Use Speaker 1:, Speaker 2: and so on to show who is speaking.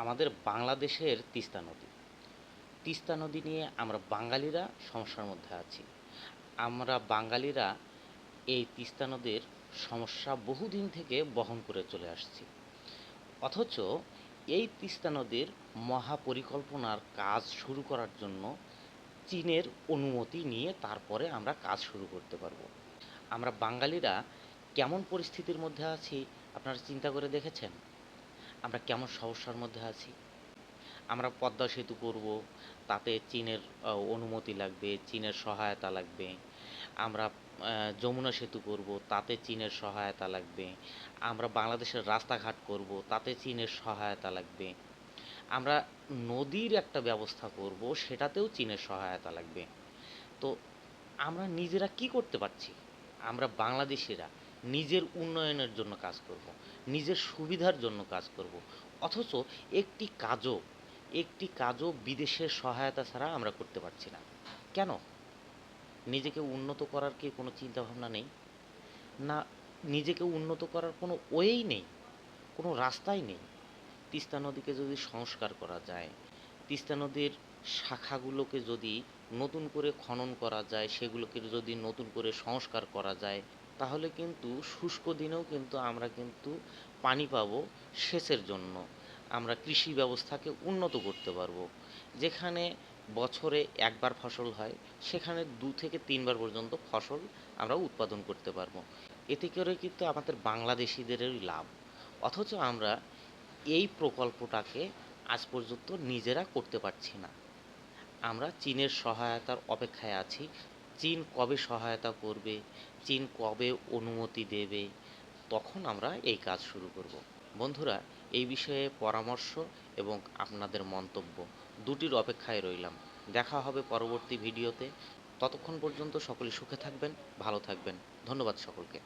Speaker 1: আমাদের বাংলাদেশের তিস্তা নদী। তিস্তা নদী নিয়ে আমরা বাঙালিরা সমস্যার মধ্যে আছি। আমরা বাঙালিরা এই তিস্তা নদীর সমস্যা বহুদিন থেকে বহন করে চলে আসছি। অথচ এই তিস্তা নদীর মহাপরিকল্পনার কাজ শুরু করার জন্য চীনের অনুমতি নিয়ে তারপরে আমরা কাজ শুরু করতে পারবো। আমরা বাঙালিরা কেমন পরিস্থিতির মধ্যে আছি আপনারা চিন্তা করে দেখেছেন? আমরা কেমন সমস্যার মধ্যে আছি? আমরা পদ্মা সেতু করব, তাতে চীনের অনুমতি লাগবে, চীনের সহায়তা লাগবে। আমরা যমুনা সেতু করব, তাতে চীনের সহায়তা লাগবে। আমরা বাংলাদেশের রাস্তাঘাট করব, তাতে চীনের সহায়তা লাগবে। আমরা নদীর একটা ব্যবস্থা করব, সেটাতেও চীনের সহায়তা লাগবে। তো আমরা নিজেরা কি করতে পারছি? আমরা বাংলাদেশিরা নিজের উন্নয়নের জন্য কাজ করব, নিজের সুবিধার জন্য কাজ করব, অথচ একটি কাজও একটি কাজও বিদেশের সহায়তা ছাড়া আমরা করতে পারছি না। কেন? নিজেকে উন্নত করার কি কোনো চিন্তা ভাবনা নেই? না, নিজেকে উন্নত করার কোনো ওয়েই নেই, কোনো রাস্তাই নেই। তিস্তা নদীকে যদি সংস্কার করা যায়, তিস্তা নদীর শাখাগুলোকে যদি নতুন করে খনন করা যায়, সেগুলোকে যদি নতুন করে সংস্কার করা যায়, তাহলে কিন্তু শুষ্ক দিনেও কিন্তু আমরা কিন্তু পানি পাবো সেচের জন্য। আমরা কৃষি ব্যবস্থাকে উন্নত করতে পারবো। যেখানে বছরে একবার ফসল হয়, সেখানে ২ থেকে ৩ বার পর্যন্ত ফসল আমরা উৎপাদন করতে পারবো। এতে করে কিন্তু আমাদের বাংলাদেশিদেরই লাভ। অথচ আমরা এই প্রকল্পটাকে আজ পর্যন্ত নিজেরা করতে পারছি না। আমরা চীনের সহায়তার অপেক্ষায় আছি। চীন কবে সহায়তা করবে, চীন কবে অনুমতি দেবে, তখন আমরা এই কাজ শুরু করব। বন্ধুরা, এই বিষয়ে পরামর্শ এবং আপনাদের মন্তব্য দুটির অপেক্ষায় রইলাম। দেখা হবে পরবর্তী ভিডিওতে। ততক্ষণ পর্যন্ত সকলে সুখে থাকবেন, ভালো থাকবেন। ধন্যবাদ সকলকে।